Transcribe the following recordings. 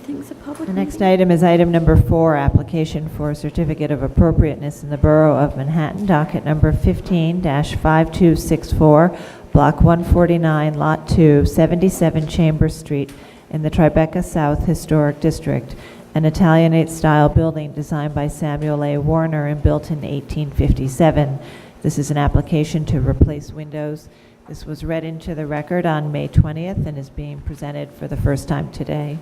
Everything's a public The meeting. next item is item number 4, application for a certificate of appropriateness in the Borough of Manhattan, docket number 15-5264, block 149, lot 2, 77 Chambers Street, in the Tribeca South Historic District, an Italianate-style building designed by Samuel A. Warner and built in 1857. This is an application to replace windows. This was read into the record on May 20th and is being presented for the first time today.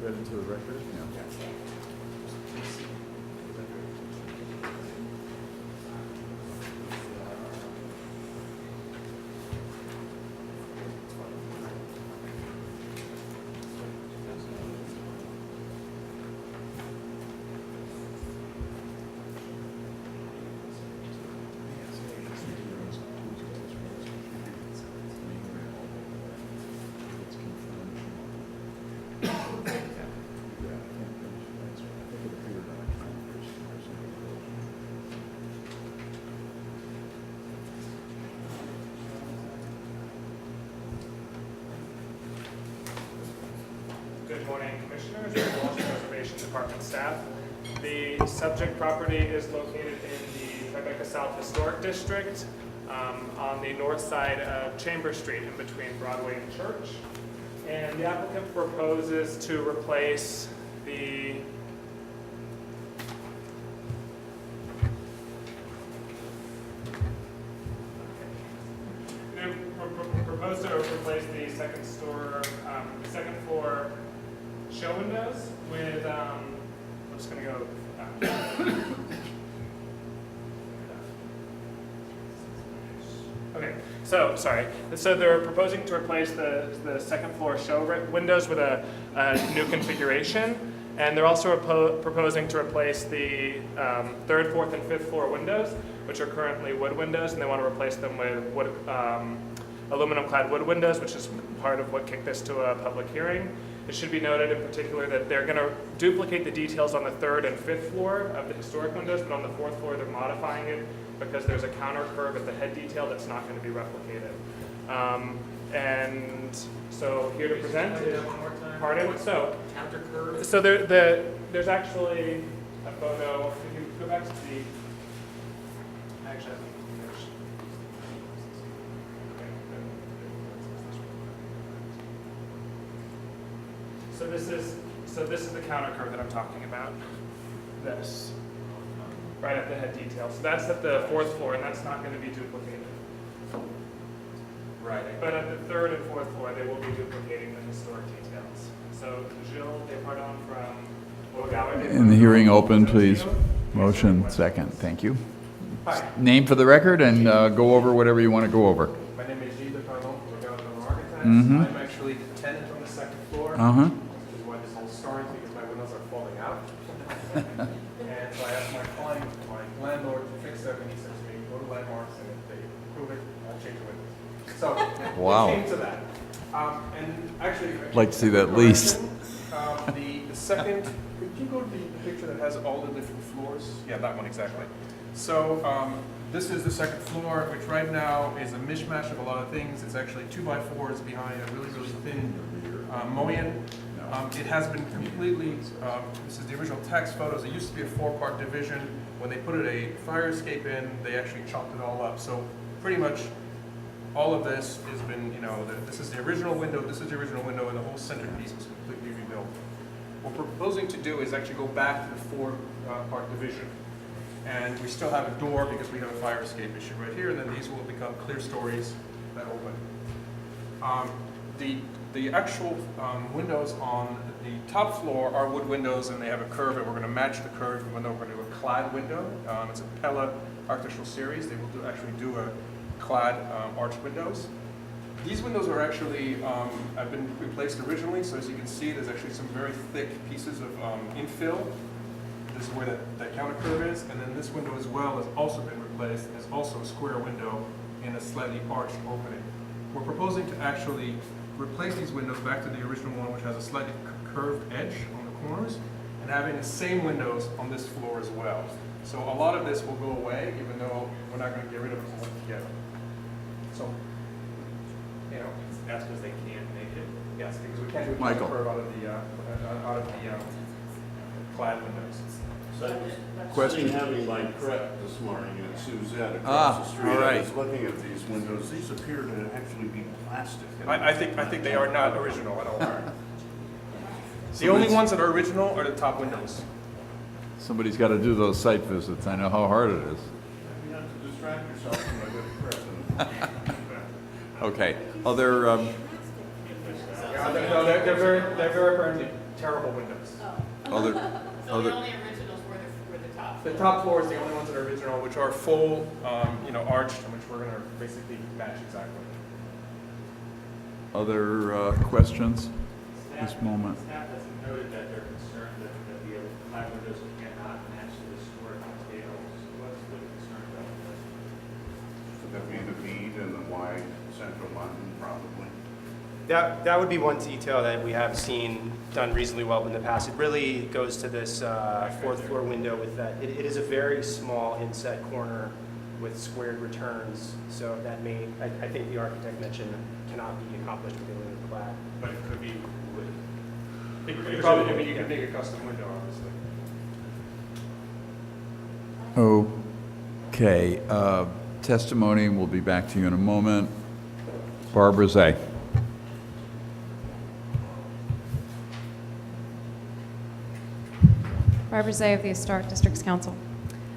Read into the record? Yeah. Good morning, Commissioners and Washington Reservation Department staff. The subject property is located in the Tribeca South Historic District on the north side of Chambers Street in between Broadway and Church. And the applicant proposes to replace the propose to replace the second floor show windows with, I'm just going to go. Okay, so, sorry. So they're proposing to replace the second floor show windows with a new configuration. And they're also proposing to replace the third, fourth, and fifth floor windows, which are currently wood windows, and they want to replace them with wood, aluminum-clad wood windows, which is part of what kicked this to a public hearing. It should be noted in particular that they're going to duplicate the details on the third and fifth floor of the historic windows, but on the fourth floor they're modifying it because there's a counter curve at the head detail that's not going to be replicated. And so here to present is, pardon? So, Counter curve? so there's actually a photo. If you go back to the, actually, I think there's, so this is the counter curve that I'm talking about. This, right at the head detail. So that's at the fourth floor, and that's not going to be duplicated. Right. But at the third and fourth floor, they will be duplicating the historic details. So Gilles Depardon from Ogawa. In the hearing open, please. Motion second. Thank you. Hi, Name for the record and go over whatever you want to go over. My name is Gilles Depardon from Ogawa Architects. Mhm. I'm actually the tenant on the second floor. Uh-huh. Which is why this whole started, because my windows are falling out. And so I asked my client, my landlord, to fix them, and he said to me, go to Landmarks, and if they approve it, I'll change the windows. So Wow. it came to that. And actually, I'd like to see that lease. The second, could you go to the picture that has all the different floors? Yeah, that one exactly. So this is the second floor, which right now is a mishmash of a lot of things. It's actually 2x4s behind a really, really thin mullion. It has been completely, this is the original tax photos. It used to be a 4-part division. When they put a fire escape in, they actually chopped it all up. So pretty much all of this has been, this is the original window, this is the original window, and the whole centerpiece is completely rebuilt. What we're proposing to do is actually go back to the 4-part division. And we still have a door because we have a fire escape issue right here, and then these will become clear stories that open. The actual windows on the top floor are wood windows, and they have a curve, and we're going to match the curve, even though we're going to do a clad window. It's a Pella architectural series. They will actually do a clad arch windows. These windows are actually, have been replaced originally, so as you can see, there's actually some very thick pieces of infill. This is where that counter curve is, and then this window as well has also been replaced. It's also a square window in a slightly arched opening. We're proposing to actually replace these windows back to the original one, which has a slightly curved edge on the corners, and having the same windows on this floor as well. So a lot of this will go away, even though we're not gonna get rid of it altogether. So, you know, That's because they can't make it. yes, because we can't do a Michael. curve out of the clad windows. So Question. sitting having my prep this morning at Suzette Ah, across the street, all right. I was looking at these windows. These appear to actually be plastic. I think they are not original at all. The only ones that are original are the top windows. Somebody's got to do those site visits. I know how hard it is. You have to distract yourself from a good prep. Okay, other, Yeah, they're very apparently terrible windows. other, So the other, only originals were the top. The top floor is the only ones that are original, which are full, arched, and which we're gonna basically match exactly. other questions? This moment. Staff has noted that they're concerned that the clad windows cannot match the historic scales. What's the concern about this? Would that be the bead and the wide central London, probably? That would be one detail that we have seen done reasonably well in the past. It really goes to this fourth floor window with that. It is a very small inset corner with squared returns, so that may, I think the architect mentioned, cannot be accomplished with aluminum clad. But it could be wood. It could probably, I mean, you could make a custom window, obviously. Okay, testimony, we'll be back to you in a moment. Barbara Zay. Barbara Zay of the Historic Districts Council.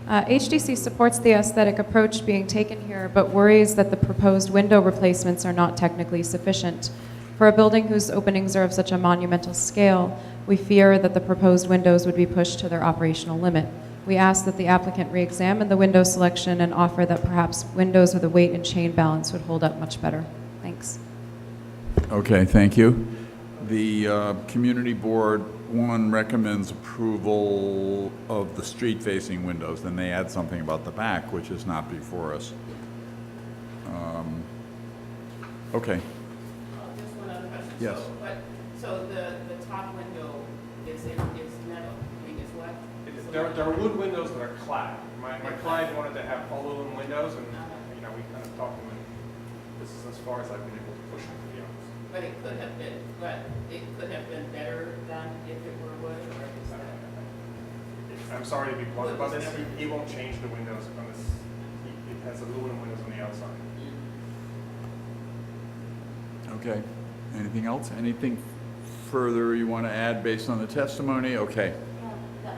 HDC supports the aesthetic approach being taken here, but worries that the proposed window replacements are not technically sufficient. For a building whose openings are of such a monumental scale, we fear that the proposed windows would be pushed to their operational limit. We ask that the applicant re-examine the window selection and offer that perhaps windows with a weight and chain balance would hold up much better. Thanks. Okay, thank you. The Community Board, one, recommends approval of the street-facing windows, then they add something about the back, which is not before us. Okay, Just one other question. Yes. So the top window is metal, I mean, is what? There are wood windows that are clad. My client wanted to have all aluminum windows, and, we kind of talked to him, and this is as far as I've been able to push him, to be honest. But it could have been better done if it were wood, or is that? I'm sorry to be blunt about this, he won't change the windows on this, it has aluminum windows on the outside. okay. Anything else? Anything further you want to add based on the testimony? Okay.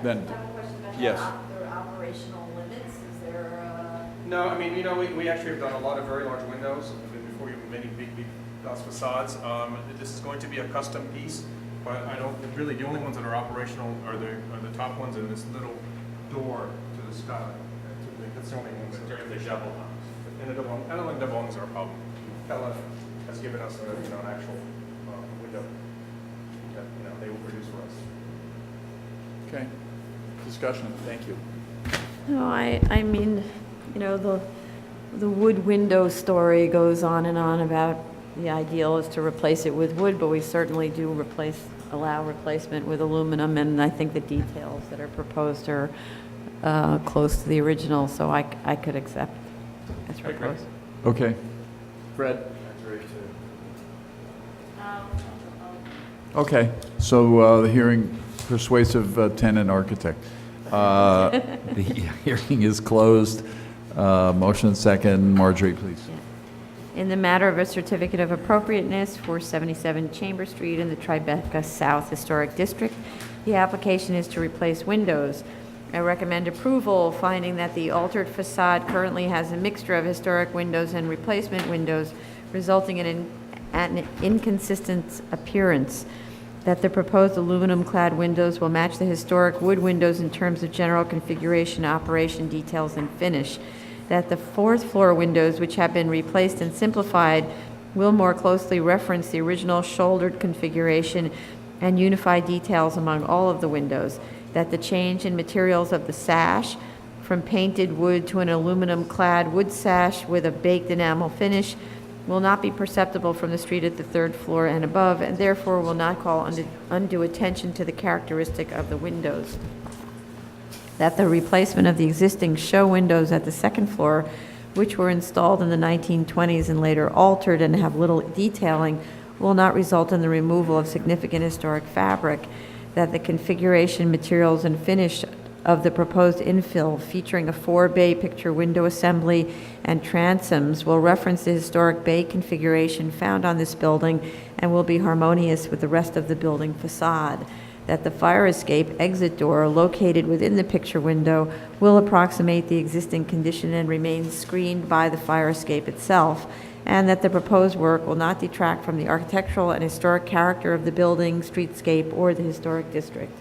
Then- I have a question about yes. their operational limits. Is there No, I mean, we actually have done a lot of very large windows, before even many big glass facades. This is going to be a custom piece, but really, the only ones that are operational are the top ones and this little door to the sky. That's the only ones. During the double hungs. And the double, I don't think double hungs are a problem. Pella has given us an actual window that they will produce for us. Okay. Discussion, thank you. No, I mean, the wood window story goes on and on about the ideal is to replace it with wood, but we certainly do allow replacement with aluminum, and I think the details that are proposed are close to the original, so I could accept as agree. proposed. Okay. Fred? That's very Okay, so the hearing, persuasive tenant architect. The hearing is closed. Motion second. Marjorie, please. In the matter of a certificate of appropriateness for 77 Chamber Street in the Tribeca South Historic District, the application is to replace windows. I recommend approval, finding that the altered facade currently has a mixture of historic windows and replacement windows, resulting in an inconsistent appearance, that the proposed aluminum-clad windows will match the historic wood windows in terms of general configuration, operation details, and finish, that the fourth floor windows, which have been replaced and simplified, will more closely reference the original shouldered configuration and unify details among all of the windows, that the change in materials of the sash from painted wood to an aluminum-clad wood sash with a baked enamel finish will not be perceptible from the street at the third floor and above, and therefore will not call undue attention to the characteristic of the windows. That the replacement of the existing show windows at the second floor, which were installed in the 1920s and later altered and have little detailing, will not result in the removal of significant historic fabric. That the configuration, materials, and finish of the proposed infill, featuring a 4-bay picture window assembly and transoms, will reference the historic bay configuration found on this building and will be harmonious with the rest of the building facade. That the fire escape exit door located within the picture window will approximate the existing condition and remain screened by the fire escape itself, and that the proposed work will not detract from the architectural and historic character of the building, streetscape, or the historic district.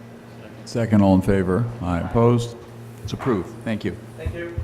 Second, all in favor? Aye. Opposed? It's approved. Thank you. Thank you.